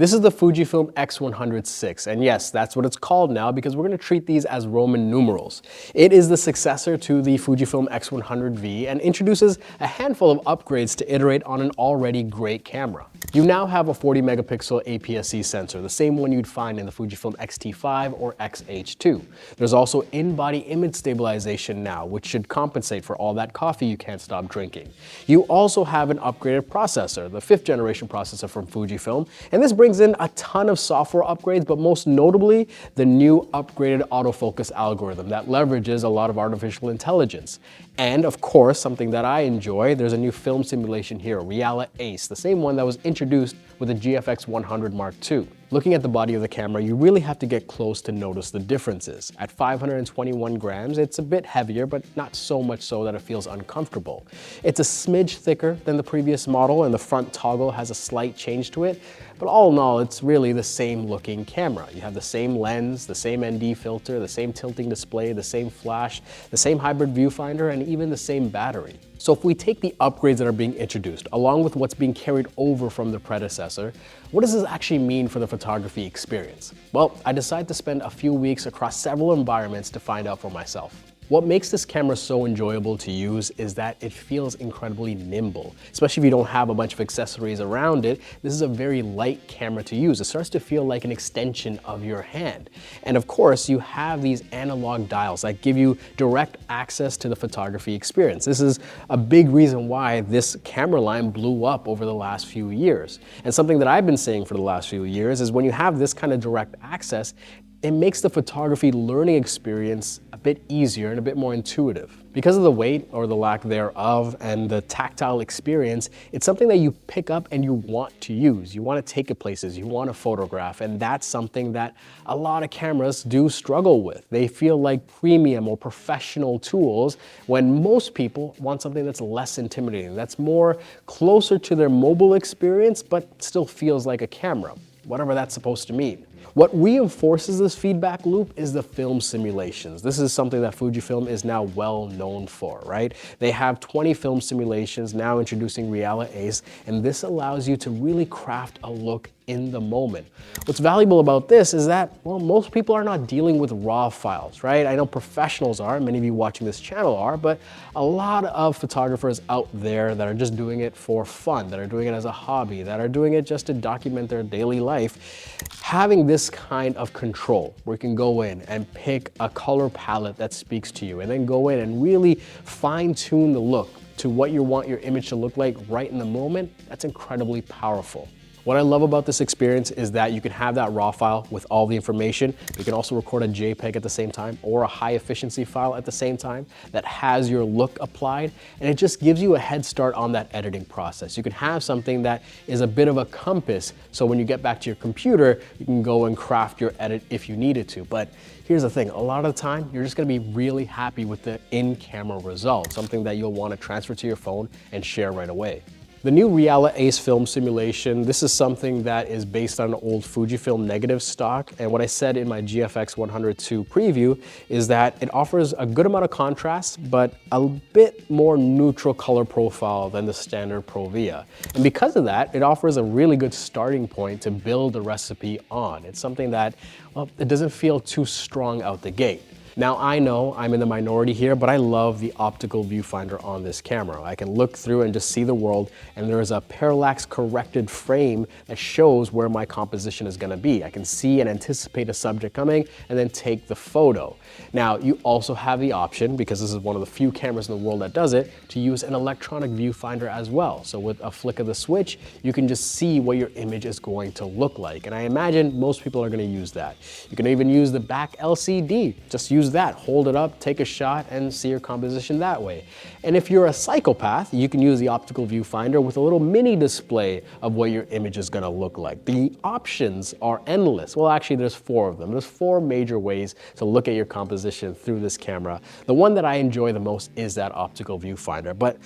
This is the Fujifilm X100VI, and yes, that's what it's called now because we're going to treat these as Roman numerals. It is the successor to the Fujifilm X100V and introduces a handful of upgrades to iterate on an already great camera. You now have a 40 megapixel APS-C sensor, the same one you'd find in the Fujifilm X-T5 or X-H2. There's also in-body image stabilization now, which should compensate for all that coffee you can't stop drinking. You also have an upgraded processor, the 5th generation processor from Fujifilm, and this brings in a ton of software upgrades, but most notably, the new upgraded autofocus algorithm that leverages a lot of artificial intelligence. And of course, something that I enjoy, there's a new film simulation here, Reala Ace, the same one that was introduced with the GFX 100 Mark II. Looking at the body of the camera, you really have to get close to notice the differences. At 521 grams, it's a bit heavier, but not so much so that it feels uncomfortable. It's a smidge thicker than the previous model, and the front toggle has a slight change to it. But all in all, it's really the same looking camera. You have the same lens, the same ND filter, the same tilting display, the same flash, the same hybrid viewfinder, and even the same battery. So if we take the upgrades that are being introduced, along with what's being carried over from the predecessor, what does this actually mean for the photography experience? Well, I decided to spend a few weeks across several environments to find out for myself. What makes this camera so enjoyable to use is that it feels incredibly nimble, especially if you don't have a bunch of accessories around it. This is a very light camera to use. It starts to feel like an extension of your hand. And of course, you have these analog dials that give you direct access to the photography experience. This is a big reason why this camera line blew up over the last few years. And something that I've been saying for the last few years is when you have this kind of direct access, it makes the photography learning experience a bit easier and a bit more intuitive. Because of the weight or the lack thereof and the tactile experience, it's something that you pick up and you want to use. You want to take it places, you want to photograph, and that's something that a lot of cameras do struggle with. They feel like premium or professional tools when most people want something that's less intimidating, that's more closer to their mobile experience, but still feels like a camera, whatever that's supposed to mean. What reinforces this feedback loop is the film simulations. This is something that Fujifilm is now well known for, right? They have 20 film simulations now introducing Reala Ace, and this allows you to really craft a look in the moment. What's valuable about this is that, well, most people are not dealing with raw files, right? I know professionals are, many of you watching this channel are, but a lot of photographers out there that are just doing it for fun, that are doing it as a hobby, that are doing it just to document their daily life, having this kind of control where you can go in and pick a color palette that speaks to you and then go in and really fine-tune the look to what you want your image to look like right in the moment, that's incredibly powerful. What I love about this experience is that you can have that raw file with all the information. You can also record a JPEG at the same time or a high efficiency file at the same time that has your look applied, and it just gives you a head start on that editing process. You can have something that is a bit of a compass, so when you get back to your computer, you can go and craft your edit if you needed to. But here's the thing, a lot of the time, you're just gonna be really happy with the in-camera result, something that you'll wanna transfer to your phone and share right away. The new Reala Ace film simulation, this is something that is based on an old Fujifilm negative stock, and what I said in my GFX 102 preview is that it offers a good amount of contrast, but a bit more neutral color profile than the standard Pro Via. And because of that, it offers a really good starting point to build a recipe on. It's something that, well, it doesn't feel too strong out the gate. Now I know I'm in the minority here, but I love the optical viewfinder on this camera. I can look through and just see the world, and there is a parallax corrected frame that shows where my composition is gonna be. I can see and anticipate a subject coming and then take the photo. Now you also have the option, because this is one of the few cameras in the world that does it, to use an electronic viewfinder as well. So with a flick of the switch, you can just see what your image is going to look like. And I imagine most people are gonna use that. You can even use the back LCD. Just use that, hold it up, take a shot, and see your composition that way. And if you're a psychopath, you can use the optical viewfinder with a little mini display of what your image is gonna look like. The options are endless. Well, actually, there's 4 of them. There's 4 major ways to look at your composition through this camera. The one that I enjoy the most is that optical viewfinder, but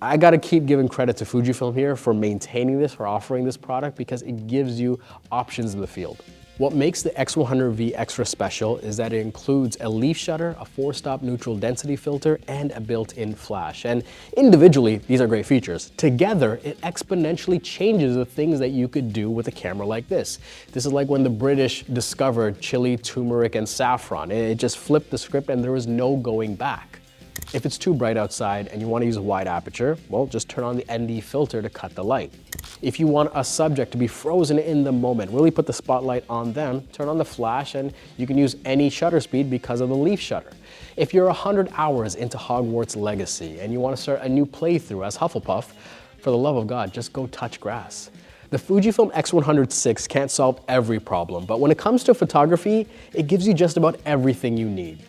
I gotta keep giving credit to Fujifilm here for maintaining this, for offering this product, because it gives you options in the field. What makes the X100V extra special is that it includes a leaf shutter, a 4-stop neutral density filter, and a built-in flash. And individually, these are great features. Together, it exponentially changes the things that you could do with a camera like this. This is like when the British discovered chili, turmeric, and saffron. It just flipped the script and there was no going back. If it's too bright outside and you want to use a wide aperture, well, just turn on the ND filter to cut the light. If you want a subject to be frozen in the moment, really put the spotlight on them, turn on the flash and you can use any shutter speed because of the leaf shutter. If you're 100 hours into Hogwarts Legacy and you want to start a new playthrough as Hufflepuff, for the love of God, just go touch grass. The Fujifilm X100VI can't solve every problem, but when it comes to photography, it gives you just about everything you need.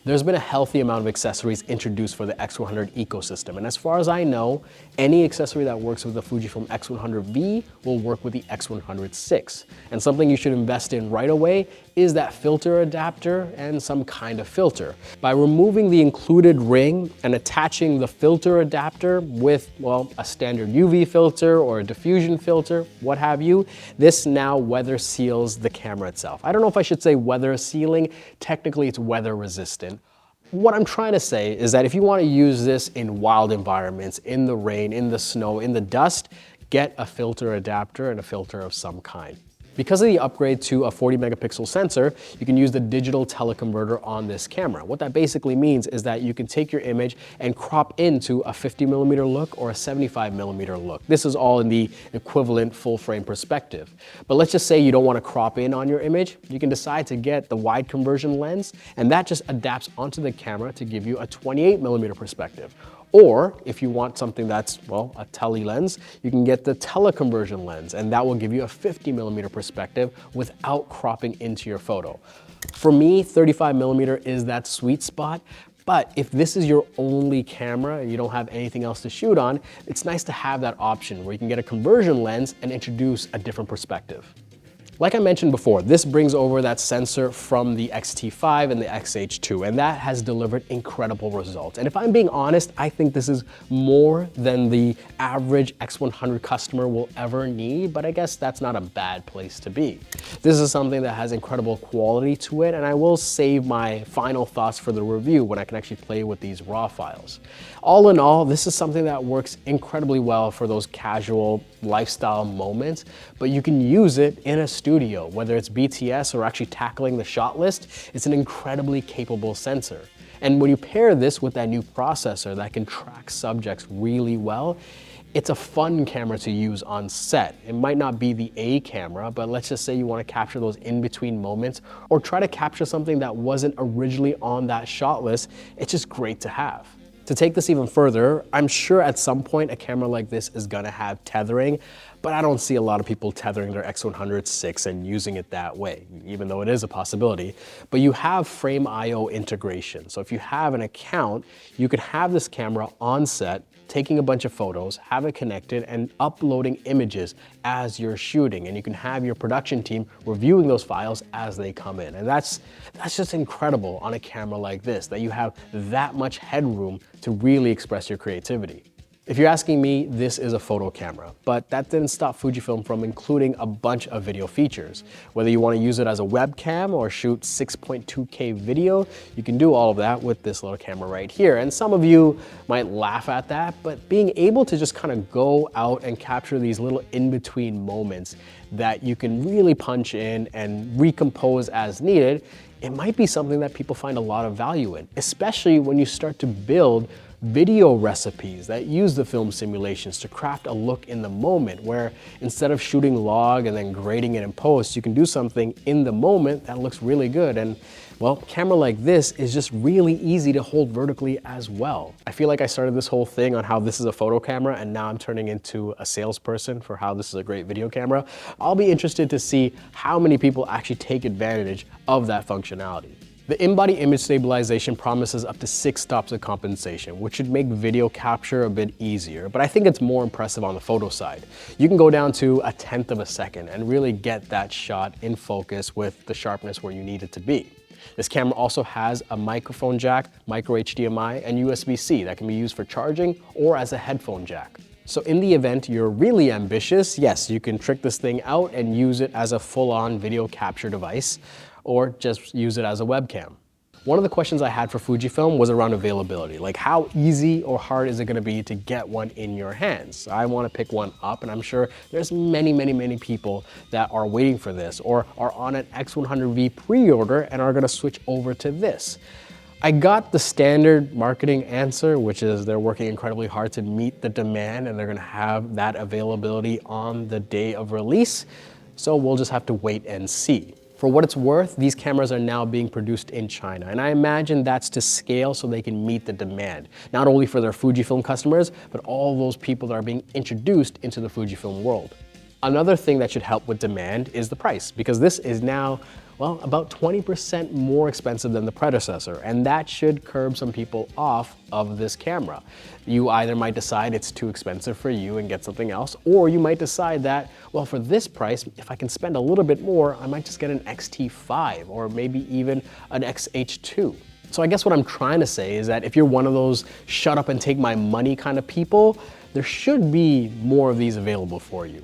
There's been a healthy amount of accessories introduced for the X100 ecosystem, and as far as I know, any accessory that works with the Fujifilm X100V will work with the X100VI. And something you should invest in right away is that filter adapter and some kind of filter. By removing the included ring and attaching the filter adapter with, well, a standard UV filter or a diffusion filter, what have you, this now weather seals the camera itself. I don't know if I should say weather sealing, technically it's weather resistant. What I'm trying to say is that if you want to use this in wild environments, in the rain, in the snow, in the dust, get a filter adapter and a filter of some kind. Because of the upgrade to a 40 megapixel sensor, you can use the digital teleconverter on this camera. What that basically means is that you can take your image and crop into a 50mm look or a 75mm look. This is all in the equivalent full frame perspective. But let's just say you don't want to crop in on your image. You can decide to get the wide conversion lens, and that just adapts onto the camera to give you a 28mm perspective. Or if you want something that's, well, a tele lens, you can get the teleconversion lens, and that will give you a 50mm perspective without cropping into your photo. For me, 35mm is that sweet spot, but if this is your only camera and you don't have anything else to shoot on, it's nice to have that option where you can get a conversion lens and introduce a different perspective. Like I mentioned before, this brings over that sensor from the X-T5 and the X-H2, and that has delivered incredible results. And if I'm being honest, I think this is more than the average X100 customer will ever need, but I guess that's not a bad place to be. This is something that has incredible quality to it, and I will save my final thoughts for the review when I can actually play with these RAW files. All in all, this is something that works incredibly well for those casual lifestyle moments, but you can use it in a studio, whether it's BTS or actually tackling the shot list. It's an incredibly capable sensor. And when you pair this with that new processor that can track subjects really well, it's a fun camera to use on set. It might not be the A camera, but let's just say you want to capture those in-between moments or try to capture something that wasn't originally on that shot list. It's just great to have. To take this even further, I'm sure at some point a camera like this is gonna have tethering, but I don't see a lot of people tethering their X100VI and using it that way, even though it is a possibility. But you have Frame IO integration. So if you have an account, you could have this camera on set, taking a bunch of photos, have it connected, and uploading images as you're shooting. And you can have your production team reviewing those files as they come in. And that's just incredible on a camera like this, that you have that much headroom to really express your creativity. If you're asking me, this is a photo camera, but that didn't stop Fujifilm from including a bunch of video features. Whether you want to use it as a webcam or shoot 6.2K video, you can do all of that with this little camera right here. And some of you might laugh at that, but being able to just kind of go out and capture these little in-between moments that you can really punch in and recompose as needed, it might be something that people find a lot of value in, especially when you start to build video recipes that use the film simulations to craft a look in the moment, where instead of shooting log and then grading it in post, you can do something in the moment that looks really good. And well, a camera like this is just really easy to hold vertically as well. I feel like I started this whole thing on how this is a photo camera, and now I'm turning into a salesperson for how this is a great video camera. I'll be interested to see how many people actually take advantage of that functionality. The in-body image stabilization promises up to 6 stops of compensation, which should make video capture a bit easier, but I think it's more impressive on the photo side. You can go down to 1/10 of a second and really get that shot in focus with the sharpness where you need it to be. This camera also has a microphone jack, micro HDMI, and USB-C that can be used for charging or as a headphone jack. So in the event you're really ambitious, yes, you can trick this thing out and use it as a full-on video capture device, or just use it as a webcam. One of the questions I had for Fujifilm was around availability. Like, how easy or hard is it gonna be to get one in your hands? I wanna pick one up, and I'm sure there's many people that are waiting for this or are on an X100V pre-order and are gonna switch over to this. I got the standard marketing answer, which is they're working incredibly hard to meet the demand and they're gonna have that availability on the day of release. So we'll just have to wait and see. For what it's worth, these cameras are now being produced in China, and I imagine that's to scale so they can meet the demand, not only for their Fujifilm customers, but all those people that are being introduced into the Fujifilm world. Another thing that should help with demand is the price, because this is now, well, about 20% more expensive than the predecessor, and that should curb some people off of this camera. You either might decide it's too expensive for you and get something else, or you might decide that, well, for this price, if I can spend a little bit more, I might just get an X-T5 or maybe even an X-H2. So I guess what I'm trying to say is that if you're one of those shut up and take my money kind of people, there should be more of these available for you,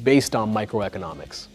based on microeconomics.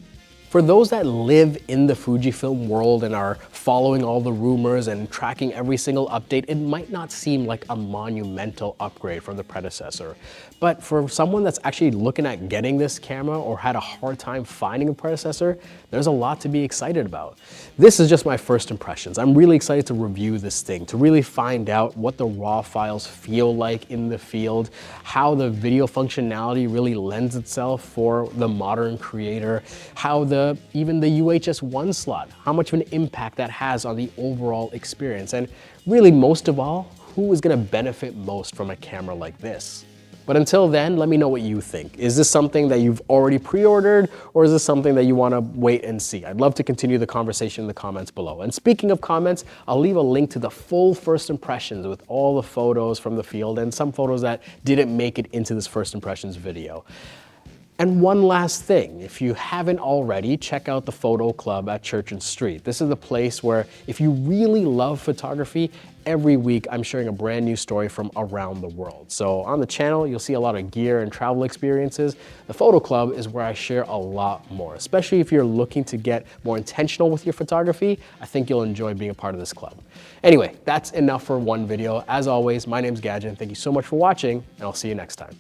For those that live in the Fujifilm world and are following all the rumors and tracking every single update, it might not seem like a monumental upgrade from the predecessor. But for someone that's actually looking at getting this camera or had a hard time finding a predecessor, there's a lot to be excited about. This is just my first impressions. I'm really excited to review this thing, to really find out what the raw files feel like in the field, how the video functionality really lends itself for the modern creator, how even the UHS-1 slot, how much of an impact that has on the overall experience, and really most of all, who is gonna benefit most from a camera like this. But until then, let me know what you think. Is this something that you've already pre-ordered, or is this something that you wanna wait and see? I'd love to continue the conversation in the comments below. And speaking of comments, I'll leave a link to the full first impressions with all the photos from the field and some photos that didn't make it into this first impressions video. And one last thing, if you haven't already, check out the Photo Club at Church Street. This is the place where if you really love photography, every week I'm sharing a brand new story from around the world. So on the channel, you'll see a lot of gear and travel experiences. The Photo Club is where I share a lot more, especially if you're looking to get more intentional with your photography. I think you'll enjoy being a part of this club. Anyway, that's enough for one video. As always, my name's Gadget. Thank you so much for watching, and I'll see you next time.